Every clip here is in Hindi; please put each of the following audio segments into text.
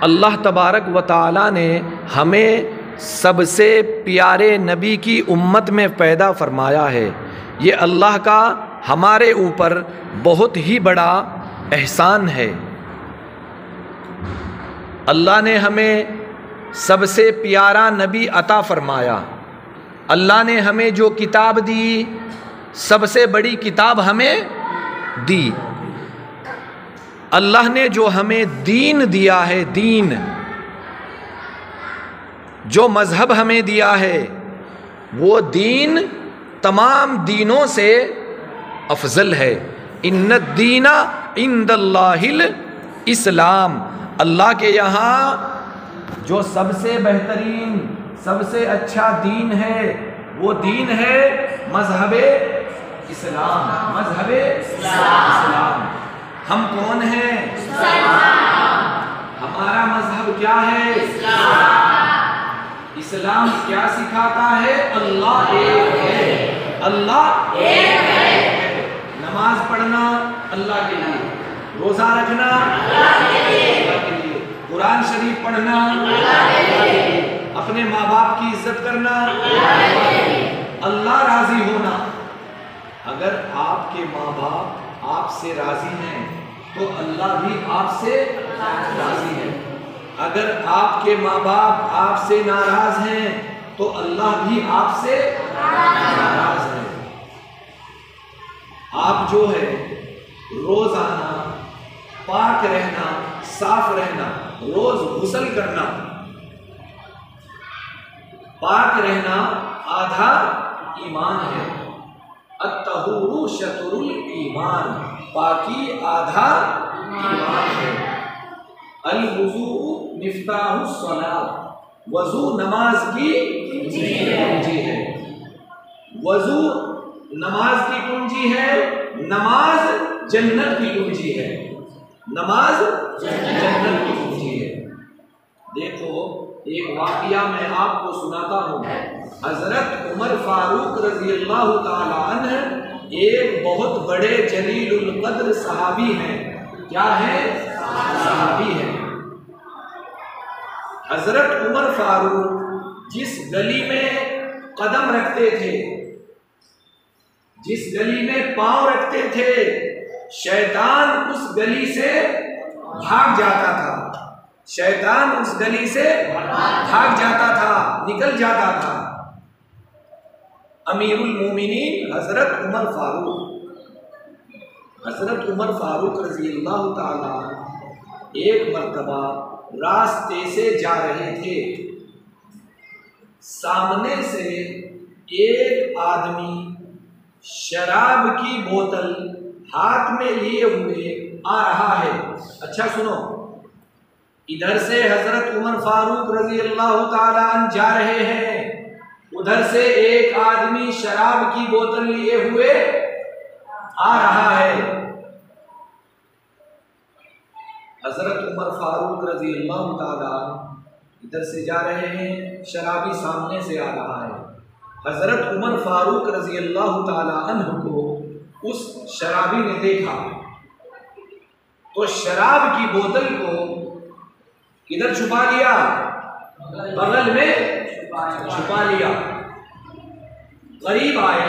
अल्लाह तबारक व तआला ने हमें सबसे प्यारे नबी की उम्मत में पैदा फरमाया है। ये अल्लाह का हमारे ऊपर बहुत ही बड़ा एहसान है। अल्लाह ने हमें सबसे प्यारा नबी अता फरमाया। अल्लाह ने हमें जो किताब दी, सबसे बड़ी किताब हमें दी। अल्लाह ने जो हमें दीन दिया है, दीन, जो मज़हब हमें दिया है, वो दीन तमाम दीनों से अफजल है। इन्नद दीना इंदल्लाहिल इस्लाम। अल्लाह के यहाँ जो सबसे बेहतरीन, सबसे अच्छा दीन है, वो दीन है मज़हब इस्लाम। मज़हब इस्लाम। हम कौन हैं? हमारा मज़हब क्या है? इस्लाम क्या सिखाता है? अल्लाह एक है। अल्लाह एक है। नमाज पढ़ना अल्लाह के लिए, रोजा रखना अल्लाह के लिए, कुरान शरीफ पढ़ना अल्लाह के लिए, अपने माँ बाप की इज्जत करना अल्लाह के लिए, अल्लाह राजी होना। अगर आपके माँ बाप आपसे राजी हैं तो अल्लाह भी आपसे राजी है। अगर आपके माँ बाप आपसे नाराज हैं तो अल्लाह भी आपसे नाराज है। आप जो है रोजाना पाक रहना, साफ रहना, रोज गुस्ल करना, पाक रहना आधा ईमान है। अत्तहुरु शतरुल ईमान। पाकी आधा ईमान है। अल वुज़ू मिफ्ताहुस सलात। वज़ू नमाज की कुंजी है। वज़ू नमाज की कुंजी है। नमाज जन्नत की कुंजी है। नमाज जन्नत की कुंजी है। देखो, एक वाक़या मैं आपको सुनाता हूँ। हज़रत उमर फारूक रज़ी अल्लाह ताला अन्हु एक बहुत बड़े जलीलुल क़द्र सहाबी हैं। क्या है? सहाबी है। हज़रत उमर फारूक जिस गली में कदम रखते थे, जिस गली में पांव रखते थे, शैतान उस गली से भाग जाता था। शैतान उस गली से भाग जाता था, निकल जाता था। अमीरुल मोमिनीन हजरत उमर फारूक रज़ी अल्लाह ताला एक मर्तबा रास्ते से जा रहे थे। सामने से एक आदमी शराब की बोतल हाथ में लिए हुए आ रहा है। अच्छा सुनो, इधर से हजरत उमर फारूक रज़ी अल्लाह ताला अन्हु जा रहे हैं, उधर से एक आदमी शराब की बोतल लिए हुए आ रहा है। हजरत उमर फारूक रज़ी अल्लाह ताला इधर से जा रहे हैं, शराबी सामने से आ रहा है। हजरत उमर फारूक रज़ी अल्लाह ताला अन्हु को उस शराबी ने देखा तो शराब की बोतल को किधर छुपा लिया? बगल में छुपा लिया। करीब आए,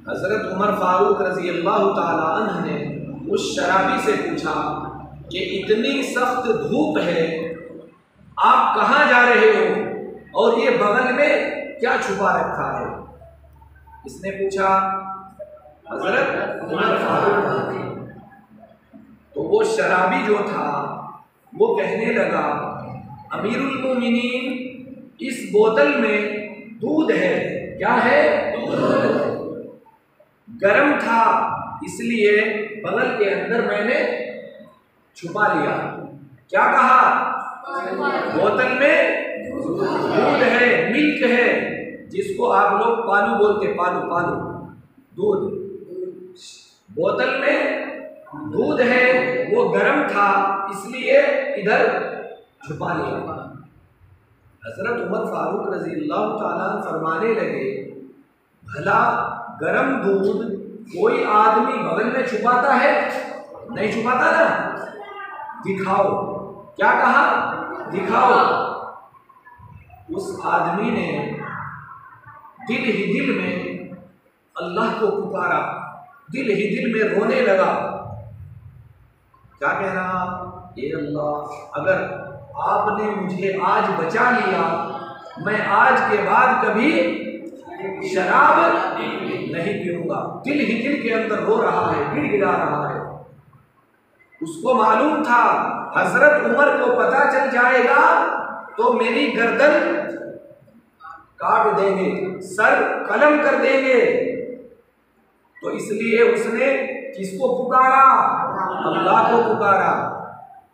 हजरत उमर फारूक रज़ी अल्लाह ताला अन्हु ने उस शराबी से पूछा कि इतनी सख्त धूप है, आप कहाँ जा रहे हो और ये बगल में क्या छुपा रखा है? इसने पूछा हजरत उमर फारूक। तो वो शराबी जो था वो कहने लगा, अमीरुल मोमिनीन, इस बोतल में दूध है। क्या है? गरम था, इसलिए बगल के अंदर मैंने छुपा लिया। क्या कहा? बोतल में दूध है, मिल्क है, जिसको आप लोग पालू बोलते, पालू दूध। बोतल में दूध है, वो गर्म था, इसलिए इधर छुपा लिया। हजरत उमर फारूक रज़ी अल्लाह ताला फरमाने लगे, भला गरम दूध कोई आदमी बगल में छुपाता है? नहीं छुपाता ना। दिखाओ। क्या कहा? दिखाओ। उस आदमी ने दिल ही दिल में अल्लाह को पुकारा, दिल ही दिल में रोने लगा। क्या कह रहा? ये अल्लाह, अगर आपने मुझे आज बचा लिया, मैं आज के बाद कभी शराब नहीं पीऊंगा। दिल ही दिल के अंदर रो रहा है, गिड़गिड़ा रहा है। उसको मालूम था हजरत उमर को पता चल जाएगा तो मेरी गर्दन काट देंगे, सर कलम कर देंगे। तो इसलिए उसने किसको पुकारा? अल्लाह को पुकारा।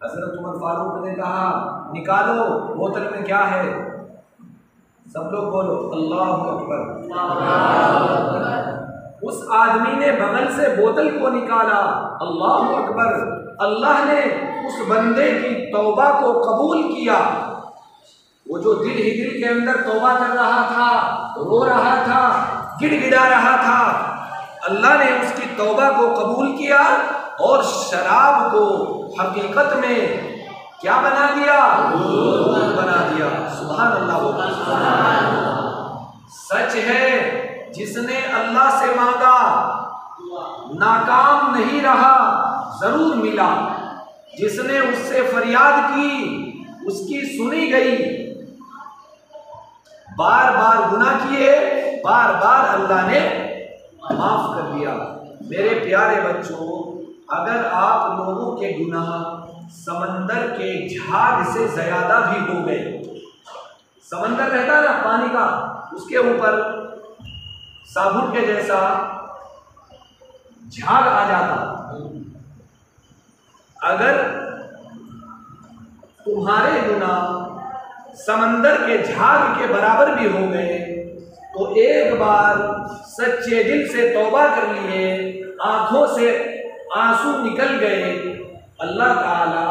हजरत उमर फारूक ने कहा, निकालो बोतल में क्या है। सब लोग बोलो अल्लाहु अकबर। उस आदमी ने बगल से बोतल को निकाला, अल्लाहु अकबर। अल्लाह ने उस बंदे की तौबा को कबूल किया। वो जो दिल ही दिल के अंदर तौबा कर रहा था, रो रहा था, गिड़गिड़ा रहा था, अल्लाह ने उसकी तौबा को कबूल किया और शराब को हकीकत में क्या बना दिया? बना दिया। सुभान अल्लाह। सच है, जिसने अल्लाह से मांगा नाकाम नहीं रहा, जरूर मिला। जिसने उससे फरियाद की उसकी सुनी गई। बार बार गुनाह किए, बार बार अल्लाह ने माफ कर दिया। मेरे प्यारे बच्चों, अगर आप लोगों के गुनाह समंदर के झाग से ज्यादा भी हो गए, समंदर रहता ना पानी का, उसके ऊपर साबुन के जैसा झाग आ जाता, अगर तुम्हारे गुनाह समंदर के झाग के बराबर भी हो गए तो एक बार सच्चे दिल से तौबा कर लिए, आंखों से आंसू निकल गए, अल्लाह ताला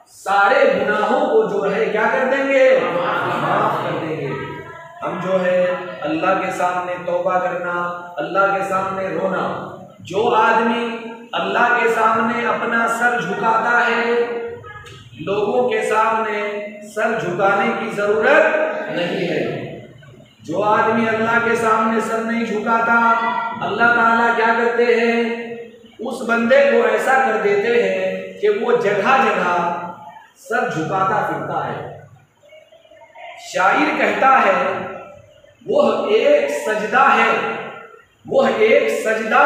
सारे गुनाहों को जो है क्या कर देंगे? माफ कर देंगे। हम जो है अल्लाह के सामने तौबा करना, अल्लाह के सामने रोना। जो आदमी अल्लाह के सामने अपना सर झुकाता है, लोगों के सामने सर झुकाने की जरूरत नहीं है। जो आदमी अल्लाह के सामने सर नहीं झुकाता, अल्लाह ताला क्या करते हैं? उस बंदे को ऐसा कर देते हैं कि वो जगह जगह सर झुकाता फिरता है। शायर कहता है, वह एक सजदा है, वह एक सजदा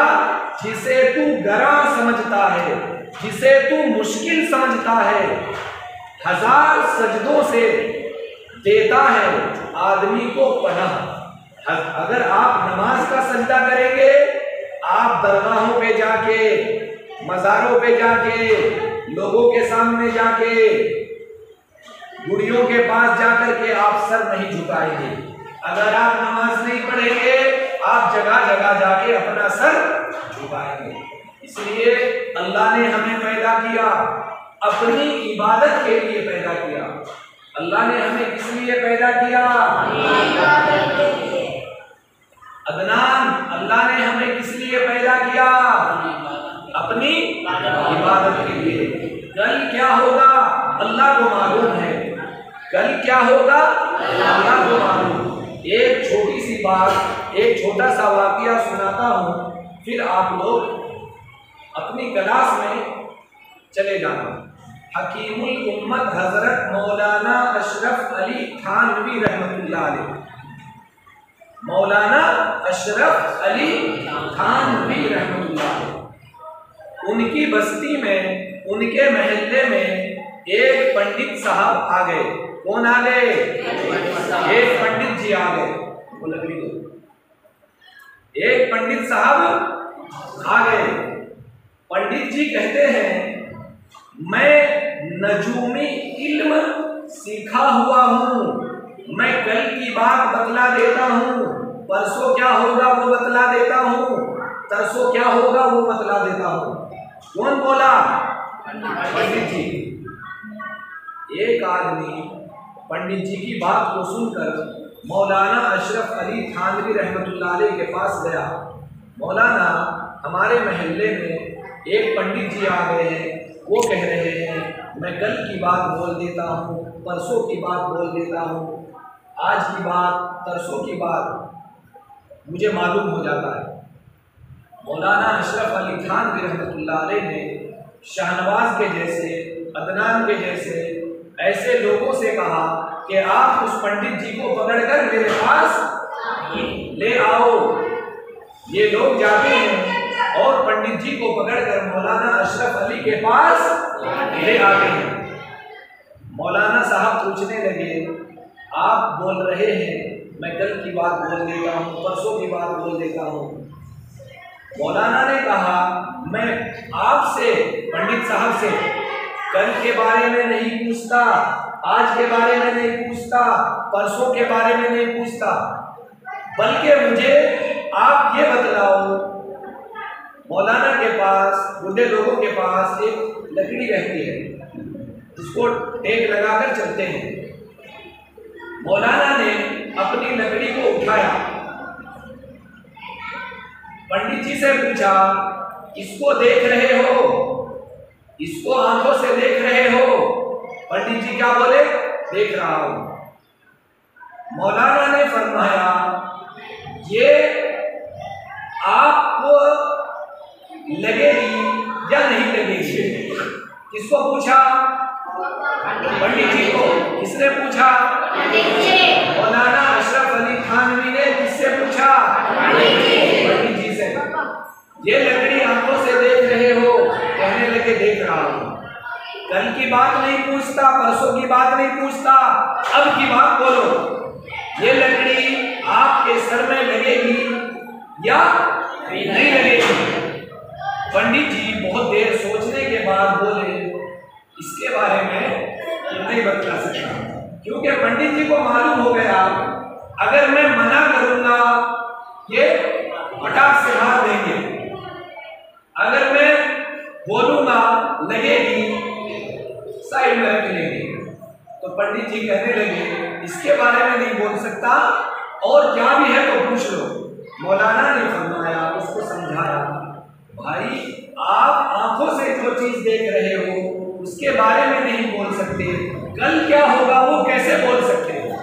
जिसे तू गरा समझता है, जिसे तू मुश्किल समझता है, हजार सजदों से देता है आदमी को पनाह। अगर आप नमाज का सजदा करेंगे, आप दरगाहों पे जाके, मज़ारों पे जाके, लोगों के सामने जाके, गुड़ियों के पास जाकर के आप सर नहीं झुकाएंगे। अगर आप नमाज नहीं पढ़ेंगे, आप जगह जगह जाके अपना सर झुकाएंगे। इसलिए अल्लाह ने हमें पैदा किया, अपनी इबादत के लिए पैदा किया। अल्लाह ने हमें किस लिए पैदा किया? अदनान, अल्लाह ने हमें किस लिए पैदा किया? अपनी इबादत के लिए। कल क्या होगा अल्लाह को मालूम है, कल क्या होगा अल्लाह को मालूम। एक छोटी सी बात, एक छोटा सा वाकया सुनाता हूँ, फिर आप लोग अपनी क्लास में चले जाना। हकीमुल उम्मत हजरत मौलाना अशरफ अली थानवी रहमतुल्लाह अलैह, मौलाना अशरफ अली थानवी रहमतुल्लाह अलैह, उनकी बस्ती में, उनके महल्ले में एक पंडित साहब आ गए। कौन आ गए? एक पंडित जी आ गए। वो लकड़ी दो। एक पंडित साहब आ गए। पंडित जी कहते हैं, मैं नजूमी इल्म सीखा हुआ हूँ, मैं कल की बात बतला देता हूँ, परसों क्या होगा वो बतला देता हूँ, तरसों क्या होगा वो बतला देता हूँ। कौन बोला? पंडित जी। एक आदमी पंडित जी की बात को सुनकर मौलाना अशरफ अली थानवी रहमतुल्लाह अलैह के पास गया। मौलाना, हमारे महल्ले में एक पंडित जी आ गए हैं, वो कह रहे हैं मैं कल की बात बोल देता हूँ, परसों की बात बोल देता हूँ, आज की बात, तरसों की बात मुझे मालूम हो जाता है। मौलाना अशरफ अली थानवी रहमतुल्लाह अलैह ने शाहनवाज के जैसे, अदनान के जैसे ऐसे लोगों से कहा कि आप उस पंडित जी को पकड़कर मेरे पास ले आओ। ये लोग जाते हैं और पंडित जी को पकड़कर मौलाना अशरफ अली के पास ले आते हैं। मौलाना साहब पूछने लगे, आप बोल रहे हैं मैं कल की बात बोल देता हूँ, परसों की बात बोल देता हूँ। मौलाना ने कहा, मैं आपसे, पंडित साहब से, कल के बारे में नहीं पूछता, आज के बारे में नहीं पूछता, परसों के बारे में नहीं पूछता, बल्कि मुझे आप ये बतलाओ, मौलाना के पास, बुढ़े लोगों के पास एक लकड़ी रहती है जिसको टेक लगाकर चलते हैं। मौलाना ने अपनी लकड़ी को उठाया, पंडित जी से पूछा, इसको देख रहे हो, इसको आंखों से देख रहे हो? पंडित जी क्या बोले? देख रहा हूं। मौलाना ने फरमाया, ये आपको लगेगी या नहीं लगेगी? किसको पूछा? पंडित जी को। किसने पूछा? मौलाना अशरफ अली थानवी ने किससे पूछा? पंडित जी से। ये लकड़ी आंखों से देख रहे हो? कहने लगे देख रहा हूं। कल की बात नहीं पूछता, परसों की बात नहीं पूछता, अब की बात बोलो, ये लकड़ी आपके सर में लगेगी या नहीं लगेगी? पंडित जी बहुत देर सोचने के बाद बोले, इसके बारे में नहीं बता सकता, क्योंकि पंडित जी को मालूम हो गया अगर मैं मना करूंगा ये फटाक से मार देंगे, अगर मैं बोलूंगा लगेगी, साइड में रख लेंगे। तो पंडित जी कहने लगे, इसके बारे में नहीं बोल सकता, और क्या भी है तो पूछ लो। मौलाना ने फरमाया, उसको समझाया, भाई आप आंखों से जो चीज देख रहे हो उसके बारे में नहीं बोल सकते, कल क्या होगा वो कैसे बोल सकते हो?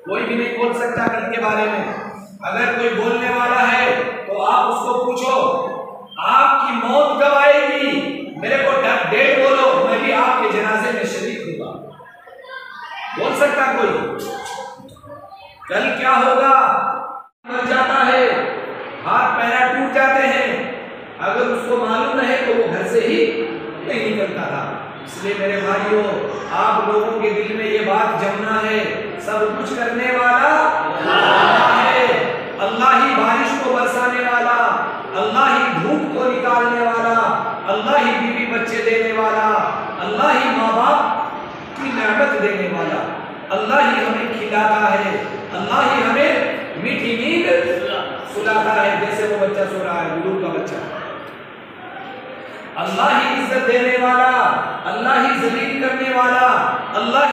कोई भी नहीं बोल सकता कल के बारे में। अगर कोई बोलने वाला है तो आप उसको पूछो, आपकी मौत कब आएगी, मेरे को डेट बोलो, मैं भी आपके जनाजे में शरीक होगा। बोल सकता कोई? कल क्या होगा? मर जाता है, हाथ पैर टूट जाते हैं, अगर उसको मालूम रहे तो वो घर से ही नहीं निकलता था। इसलिए मेरे भाइयों, आप लोगों के दिल में ये बात जमना है, सब कुछ करने वाला अल्लाह है। अल्लाह ही बारिश को बरसाने वाला, अल्लाह ही धूप को निकालने वाला, अल्लाह ही बीवी बच्चे देने वाला, अल्लाह ही माँ बाप की नेमत देने वाला, अल्लाह ही हमें खिलाता है, अल्लाह ही हमें मीठी नींद सुलाता है, जैसे वो बच्चा सो रहा है, बुजुर्ग का बच्चा। अल्लाह ही इज्जत देने वाला, अल्लाह ही जलील करने वाला, अल्लाह